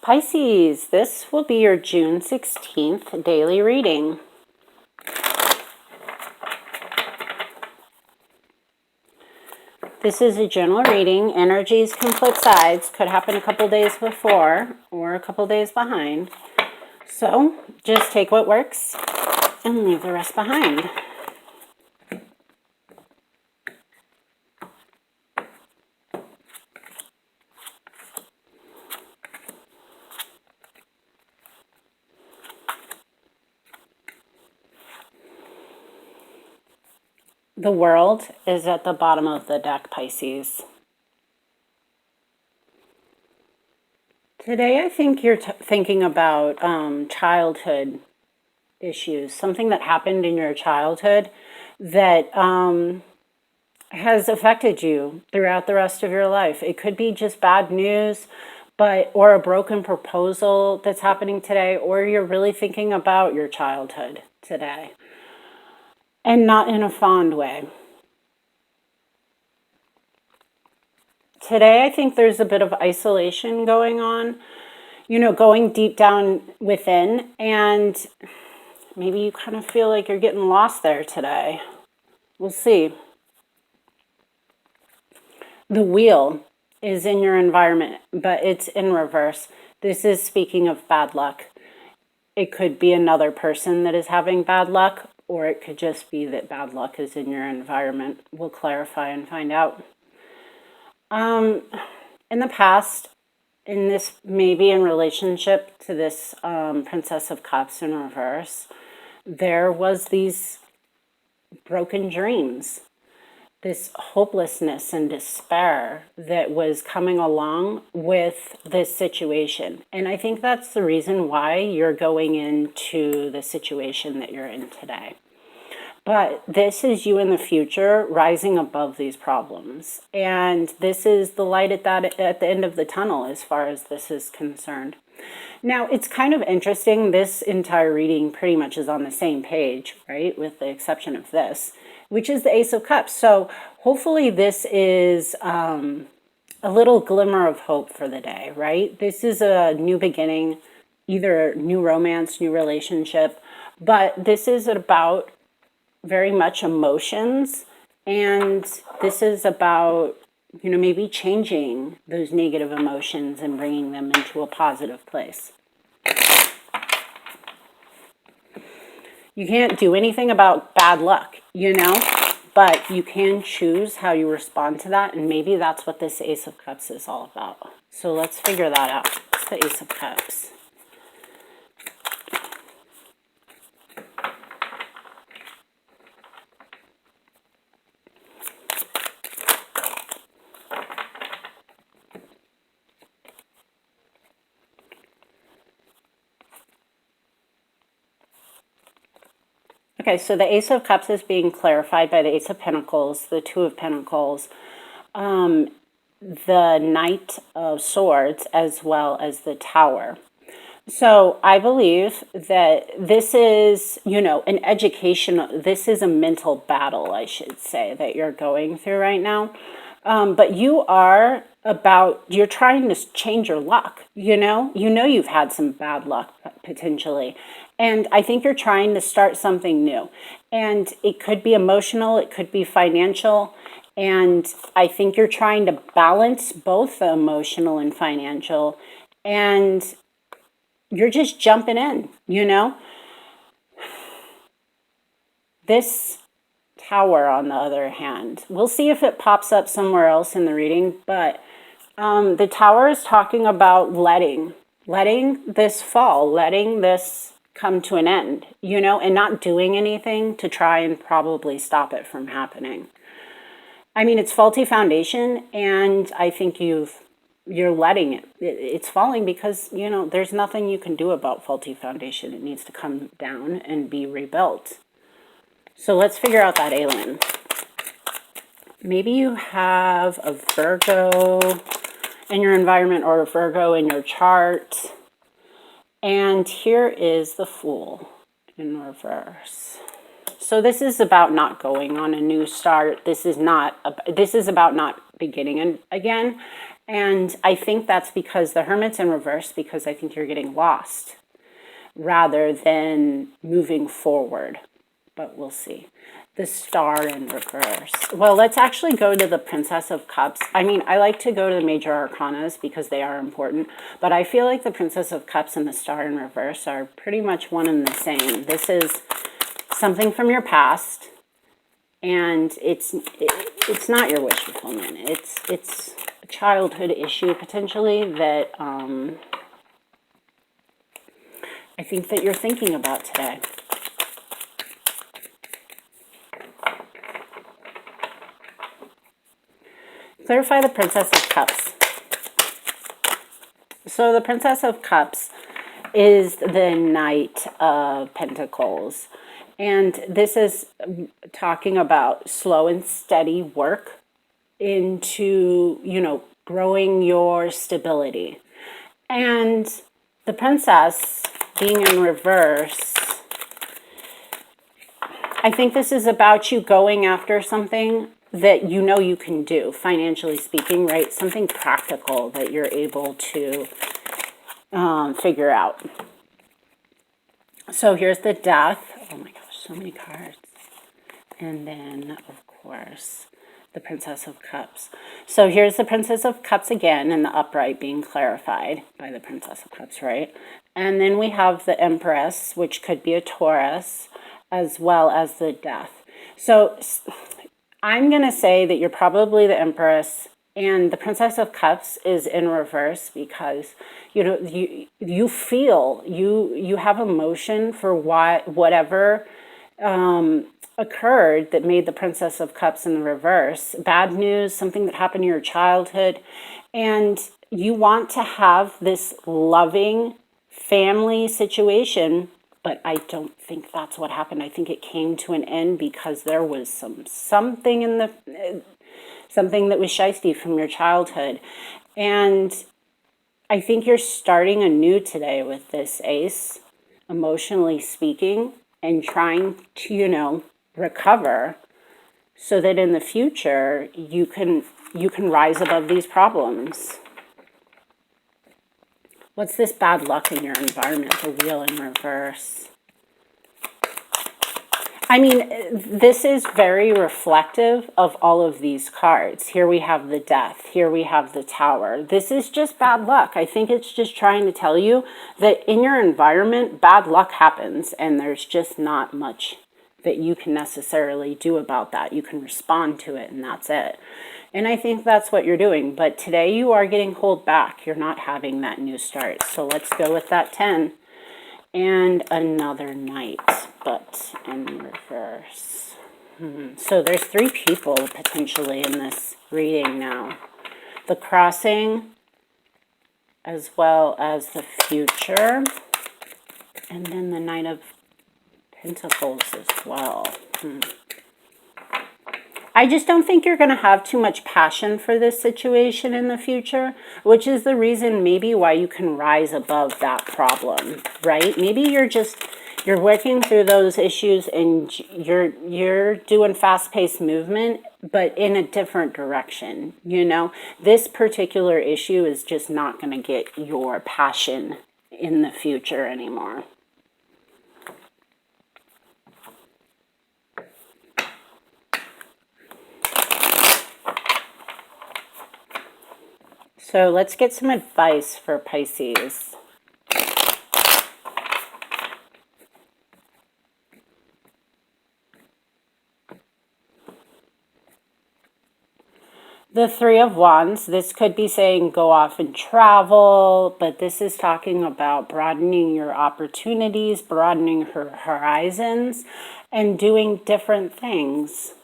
Pisces, this will be your June 16th daily reading. This is a general reading. Energies can flip sides. Could happen a couple days before or a couple days behind. So just take what works and leave the rest behind. The World is at the bottom of the deck, Pisces. Today, I think you're thinking about childhood issues, something that happened in your childhood that has affected you throughout the rest of your life. It could be just bad news, or a broken proposal that's happening today, or you're really thinking about your childhood today. And not in a fond way. Today, I think there's a bit of isolation going on, going deep down within, and maybe you kind of feel like you're getting lost there today. We'll see. The Wheel is in your environment, but it's in reverse. This is speaking of bad luck. It could be another person that is having bad luck, or it could just be that bad luck is in your environment. We'll clarify and find out. In the past, maybe in relationship to this Princess of Cups in reverse, there was these broken dreams, this hopelessness and despair that was coming along with this situation. And I think that's the reason why you're going into the situation that you're in today. But this is you in the future rising above these problems. And this is the light at the end of the tunnel as far as this is concerned. Now, it's kind of interesting. This entire reading pretty much is on the same page, right? With the exception of this, which is the Ace of Cups. So hopefully this is a little glimmer of hope for the day, right? This is a new beginning, either new romance, new relationship. But this is about very much emotions, and this is about maybe changing those negative emotions and bringing them into a positive place. You can't do anything about bad luck, but you can choose how you respond to that, and maybe that's what this Ace of Cups is all about. So let's figure that out. It's the Ace of Cups. Okay, so the Ace of Cups is being clarified by the Ace of Pentacles, the Two of Pentacles, the Knight of Swords, as well as the Tower. So I believe that this is, an educational, this is a mental battle, I should say, that you're going through right now. But you're trying to change your luck, you've had some bad luck potentially. And I think you're trying to start something new. And it could be emotional, it could be financial. And I think you're trying to balance both the emotional and financial. And you're just jumping in, This Tower, on the other hand, we'll see if it pops up somewhere else in the reading. But the Tower is talking about letting this fall, letting this come to an end, and not doing anything to try and probably stop it from happening. I mean, it's faulty foundation, and I think you're letting it. It's falling because, there's nothing you can do about faulty foundation. It needs to come down and be rebuilt. So let's figure out that alien. Maybe you have a Virgo in your environment or a Virgo in your chart. And here is the Fool in reverse. So this is about not going on a new start. This is about not beginning again. And I think that's because the Hermit's in reverse, because I think you're getting lost rather than moving forward. But we'll see. The Star in reverse. Well, let's actually go to the Princess of Cups. I mean, I like to go to the major arcanas because they are important, but I feel like the Princess of Cups and the Star in reverse are pretty much one and the same. This is something from your past, and it's not your wish fulfillment. It's a childhood issue potentially that I think that you're thinking about today. Clarify the Princess of Cups. So the Princess of Cups is the Knight of Pentacles. And this is talking about slow and steady work into, growing your stability. And the Princess being in reverse, I think this is about you going after something that you can do, financially speaking, right? Something practical that you're able to figure out. So here's the Death. Oh my gosh, so many cards. And then, of course, the Princess of Cups. So here's the Princess of Cups again, and the upright being clarified by the Princess of Cups, right? And then we have the Empress, which could be a Taurus, as well as the Death. So I'm going to say that you're probably the Empress, and the Princess of Cups is in reverse because, you feel, you have emotion for whatever occurred that made the Princess of Cups in the reverse. Bad news, something that happened in your childhood, and you want to have this loving family situation. But I don't think that's what happened. I think it came to an end because there was something that was shiesty from your childhood. And I think you're starting anew today with this Ace, emotionally speaking, and trying to, recover so that in the future you can rise above these problems. What's this bad luck in your environment? The Wheel in reverse. I mean, this is very reflective of all of these cards. Here we have the Death. Here we have the Tower. This is just bad luck. I think it's just trying to tell you that in your environment, bad luck happens, and there's just not much that you can necessarily do about that. You can respond to it, and that's it. And I think that's what you're doing. But today you are getting held back. You're not having that new start. So let's go with that 10. And another Knight, but in reverse. So there's 3 people potentially in this reading now. The Crossing, as well as the Future. And then the Knight of Pentacles as well. I just don't think you're going to have too much passion for this situation in the future, which is the reason maybe why you can rise above that problem, right? Maybe you're working through those issues and you're doing fast-paced movement, but in a different direction, This particular issue is just not going to get your passion in the future anymore. So let's get some advice for Pisces. The 3 of Wands, this could be saying go off and travel, but this is talking about broadening your opportunities, broadening her horizons, and doing different things.